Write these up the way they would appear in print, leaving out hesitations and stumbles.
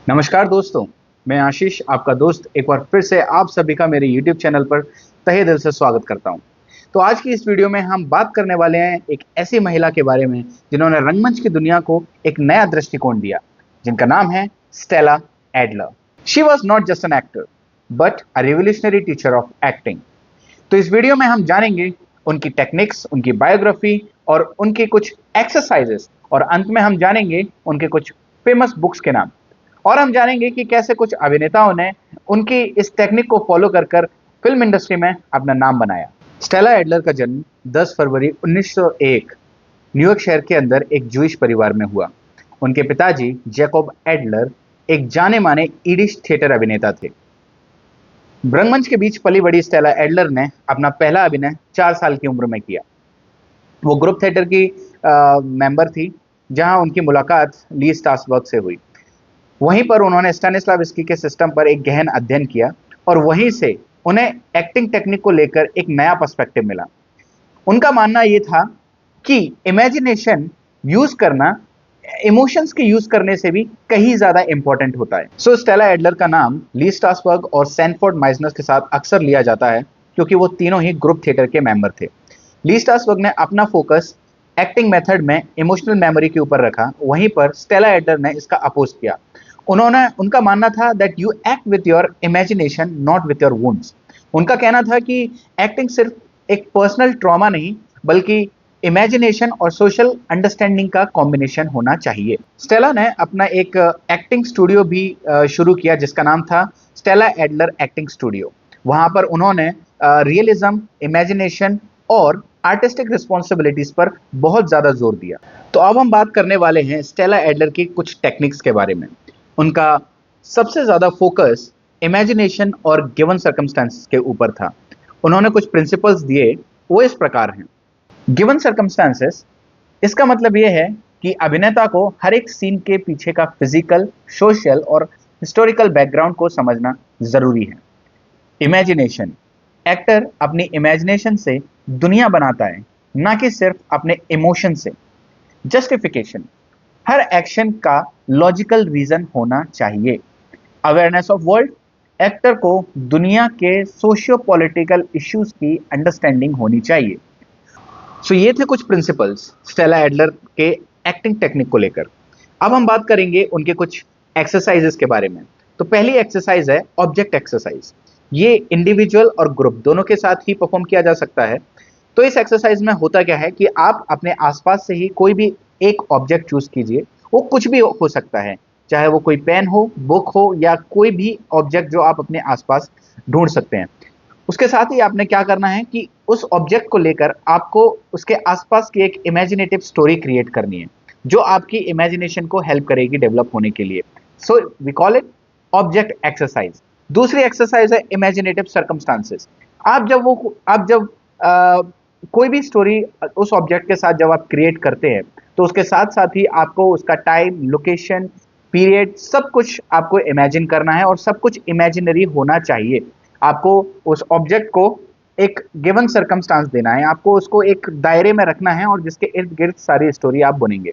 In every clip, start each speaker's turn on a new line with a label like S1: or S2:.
S1: नमस्कार दोस्तों। मैं आशीष, आपका दोस्त, एक बार फिर से आप सभी का मेरे YouTube चैनल पर तहे दिल से स्वागत करता हूं। तो आज की इस वीडियो में हम बात करने वाले हैं एक ऐसी महिला के बारे में जिन्होंने रंगमंच की दुनिया को एक नया दृष्टिकोण दिया, जिनका नाम है Stella Adler. She was not just an actor but a revolutionary teacher of acting. तो इस वीडियो में हम जानेंगे उनकी टेक्निक्स, उनकी बायोग्राफी और उनके कुछ एक्सरसाइजेस, और अंत में हम जानेंगे उनके कुछ फेमस बुक्स के नाम। और हम जानेंगे कि कैसे कुछ अभिनेताओं ने उनकी इस टेक्निक को फॉलो कर कर फिल्म इंडस्ट्री में अपना नाम बनाया। स्टेला एडलर का जन्म 10 फरवरी 1901 न्यूयॉर्क शहर के अंदर एक जूइश परिवार में हुआ। उनके पिताजी जैकब एडलर एक जाने माने ईडिश थिएटर अभिनेता थे। रंगमंच के बीच पली बड़ी स्टेला एडलर ने अपना पहला अभिनय 4 साल की उम्र में किया। वो ग्रुप थिएटर की मेंबर थी, जहां उनकी मुलाकात ली स्ट्रासबर्ग से हुई। वहीं पर उन्होंने स्टैनिस्लाविस्की के सिस्टम पर एक गहन अध्ययन किया और वहीं से उन्हें एक्टिंग टेक्निक को लेकर एक नया पर्सपेक्टिव मिला। उनका मानना ये था कि इमेजिनेशन यूज करना इमोशंस के यूज करने से भी कहीं ज्यादा इंपॉर्टेंट होता है। सो स्टेला एडलर का नाम ली स्ट्रासबर्ग और सैनफोर्ड माइजनर के साथ अक्सर लिया जाता है, क्योंकि वो तीनों ही ग्रुप थिएटर के मेंबर थे। ली स्ट्रासबर्ग ने अपना फोकस एक्टिंग मेथड में इमोशनल मेमोरी के ऊपर रखा, वहीं पर स्टेला एडलर ने इसका अपोज किया। उनका मानना था that you act with your imagination not with your wounds. उनका कहना था कि एक्टिंग सिर्फ एक पर्सनल ट्रॉमा नहीं, बल्कि इमेजिनेशन और सोशल अंडरस्टैंडिंग का कॉम्बिनेशन होना चाहिए। स्टेला ने अपना एक एक्टिंग स्टूडियो भी शुरू किया, जिसका नाम था स्टेला एडलर एक्टिंग स्टूडियो। वहां पर उन्होंने रियलिज्म, इमेजिनेशन और आर्टिस्टिक रिस्पॉन्सिबिलिटीज पर बहुत ज्यादा जोर दिया। तो अब हम बात करने वाले हैं स्टेला एडलर की कुछ टेक्निक्स के बारे में। उनका सबसे ज्यादा फोकस इमेजिनेशन और गिवन सर्कमस्टेंसेस के ऊपर था। उन्होंने कुछ प्रिंसिपल्स दिए, वो इस प्रकार हैं। गिवन सर्कमस्टेंसेस, इसका मतलब यह है कि अभिनेता को हर एक सीन के पीछे का फिजिकल, सोशल और हिस्टोरिकल बैकग्राउंड को समझना जरूरी है। इमेजिनेशन, एक्टर अपनी इमेजिनेशन से दुनिया बनाता है, ना कि सिर्फ अपने इमोशन से। जस्टिफिकेशन, हर एक्शन का लॉजिकल रीजन होना चाहिए। अवेयरनेस ऑफ वर्ल्ड, एक्टर को दुनिया के सोशियो पॉलिटिकल इश्यूज की अंडरस्टैंडिंग होनी चाहिए। सो ये थे कुछ प्रिंसिपल्स स्टेला एडलर के एक्टिंग टेक्निक को लेकर। अब हम बात करेंगे उनके कुछ एक्सरसाइजेस के बारे में। तो पहली एक्सरसाइज है ऑब्जेक्ट एक्सरसाइज। ये इंडिविजुअल और ग्रुप दोनों के साथ ही परफॉर्म किया जा सकता है। तो इस एक्सरसाइज में होता क्या है कि आप अपने आसपास से ही कोई भी एक ऑब्जेक्ट चूज कीजिए। वो कुछ भी हो सकता है, चाहे वो कोई पेन हो, बुक हो, या कोई भी ऑब्जेक्ट जो आप अपने आसपास ढूंढ सकते हैं। उसके साथ ही आपने क्या करना है कि उस ऑब्जेक्ट को लेकर आपको उसके आसपास की एक इमेजिनेटिव स्टोरी क्रिएट करनी है, जो आपकी इमेजिनेशन को हेल्प करेगी डेवलप होने के लिए। So we call it object exercise. दूसरी एक्सरसाइज है इमेजिनेटिव सर्कमस्टांसेस। आप जब कोई भी स्टोरी उस ऑब्जेक्ट के साथ जब आप क्रिएट करते हैं, तो उसके साथ साथ ही आपको उसका टाइम, लोकेशन, पीरियड, सब कुछ आपको इमेजिन करना है और सब कुछ इमेजिनरी होना चाहिए। आपको उस ऑब्जेक्ट को एक गिवन सर्कमस्टांस देना है, आपको उसको एक दायरे में रखना है और जिसके इर्द गिर्द सारी स्टोरी आप बुनेंगे।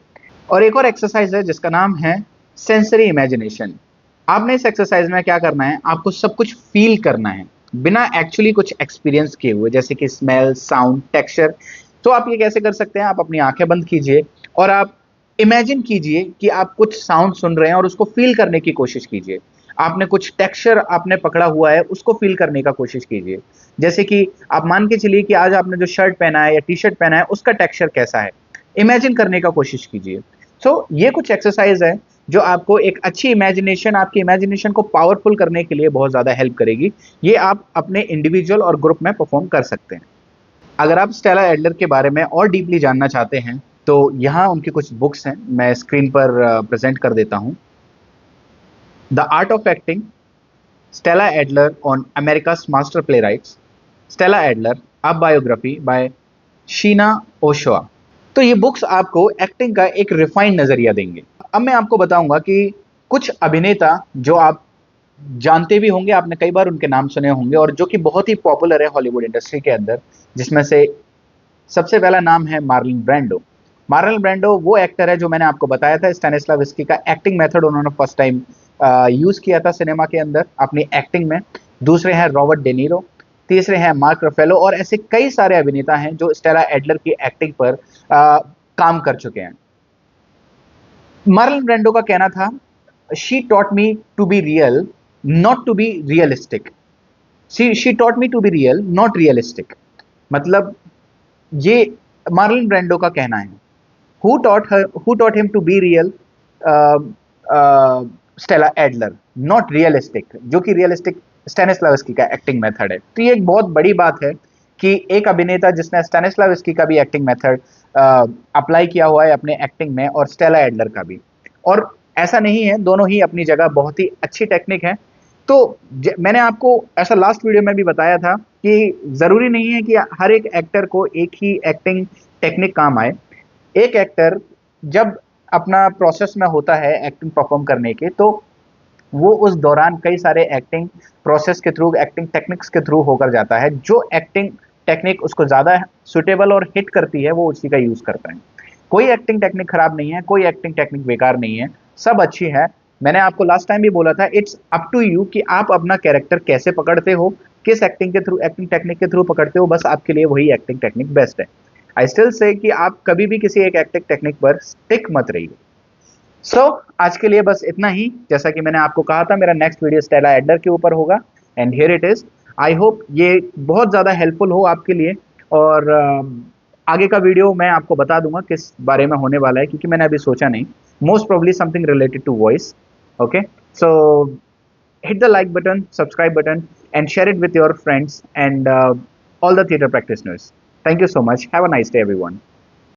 S1: और एक और एक्सरसाइज है जिसका नाम है सेंसरी इमेजिनेशन। आपने इस एक्सरसाइज में क्या करना है, आपको सब कुछ फील करना है बिना एक्चुअली कुछ एक्सपीरियंस किए हुए, जैसे कि स्मेल, साउंड, टेक्सचर। तो आप ये कैसे कर सकते हैं, आप अपनी आंखें बंद कीजिए और आप इमेजिन कीजिए कि आप कुछ साउंड सुन रहे हैं और उसको फील करने की कोशिश कीजिए। आपने कुछ टेक्सचर आपने पकड़ा हुआ है, उसको फील करने का कोशिश कीजिए। जैसे कि आप मान के चलिए कि आज आपने जो शर्ट पहना है या टी शर्ट पहना है, उसका टेक्सचर कैसा है, इमेजिन करने का कोशिश कीजिए। सो ये कुछ एक्सरसाइज है जो आपको एक अच्छी इमेजिनेशन, आपकी इमेजिनेशन को पावरफुल करने के लिए बहुत ज़्यादा हेल्प करेगी। ये आप अपने इंडिविजुअल और ग्रुप में परफॉर्म कर सकते हैं। अगर आप स्टेला एडलर के बारे में और डीपली जानना चाहते हैं, तो यहाँ उनकी कुछ बुक्स हैं, मैं स्क्रीन पर प्रेजेंट कर देता हूँ। The art of acting, Stella Adler on America's master playwrights, Stella Adler a biography by Sheana Ochoa. तो ये बुक्स आपको एक्टिंग का एक रिफाइंड नजरिया देंगे। अब मैं आपको बताऊंगा कि कुछ अभिनेता जो आप जानते भी होंगे, आपने कई बार उनके नाम सुने होंगे और जो कि बहुत ही पॉपुलर है हॉलीवुड इंडस्ट्री के अंदर, जिसमें से सबसे पहला नाम है मार्लन ब्रांडो। मार्लन ब्रांडो वो एक्टर है जो मैंने आपको बताया था, स्टैनिस्लाविस्की का एक्टिंग मेथड उन्होंने फर्स्ट टाइम यूज किया था सिनेमा के अंदर अपनी एक्टिंग में। दूसरे हैं रॉबर्ट डेनीरो, तीसरे हैं मार्क रफेलो, और ऐसे कई सारे अभिनेता हैं जो स्टेला एडलर की एक्टिंग पर काम कर चुके हैं। मार्लन ब्रेंडो का कहना था, she taught me to be real, not to be realistic. She taught me to be real, not realistic. मतलब ये मार्लन ब्रेंडो का कहना है। Who taught him to be real? Stella Adler, not realistic, जो कि रियलिस्टिक स्टैनिस्लावस्की का acting method है। तो ये एक बहुत बड़ी बात है कि एक अभिनेता जिसने स्टैनिस्लावस्की का भी एक्टिंग मेथड अप्लाई किया हुआ है अपने एक्टिंग में, और स्टेला एडलर का भी। और ऐसा नहीं है, दोनों ही अपनी जगह बहुत ही अच्छी टेक्निक है। तो मैंने आपको ऐसा लास्ट वीडियो में भी बताया था कि जरूरी नहीं है कि हर एक एक्टर को एक ही एक्टिंग टेक्निक काम आए। एक एक्टर जब अपना प्रोसेस में होता है एक्टिंग परफॉर्म करने के, तो वो उस दौरान कई सारे एक्टिंग प्रोसेस के थ्रू, एक्टिंग टेक्निक्स के थ्रू होकर जाता है। जो एक्टिंग टेक्निक उसको ज़्यादा सुटेबल और हिट करती है, वो उसी का यूज़ करता है। कोई एक्टिंग टेक्निक खराब नहीं है, कोई एक्टिंग टेक्निक बेकार नहीं है, सब अच्छी है। मैंने आपको लास्ट टाइम भी बोला था, इट्स अप टू यू कि आप अपना कैरेक्टर कैसे पकड़ते हो, किस एक्टिंग के थ्रू, एक्टिंग टेक्निक के थ्रू पकड़ते हो, बस आपके लिए वही एक्टिंग टेक्निक बेस्ट है। आई स्टिल से कि आप कभी भी किसी एक एक्टिंग टेक्निक पर स्टिक मत रहिए। सो आज के लिए बस इतना ही। जैसा कि मैंने आपको कहा था, मेरा नेक्स्ट वीडियो स्टेला एडलर के ऊपर होगा, and here it is. I hope ये बहुत ज़्यादा हेल्पफुल हो आपके लिए। और आगे का वीडियो मैं आपको बता दूंगा किस बारे में होने वाला है, क्योंकि मैंने अभी सोचा नहीं। Most probably something related to voice. Okay, so hit the like button, subscribe button, and share it with your friends and all the theater practitioners. Thank you so much. Have a nice day, everyone.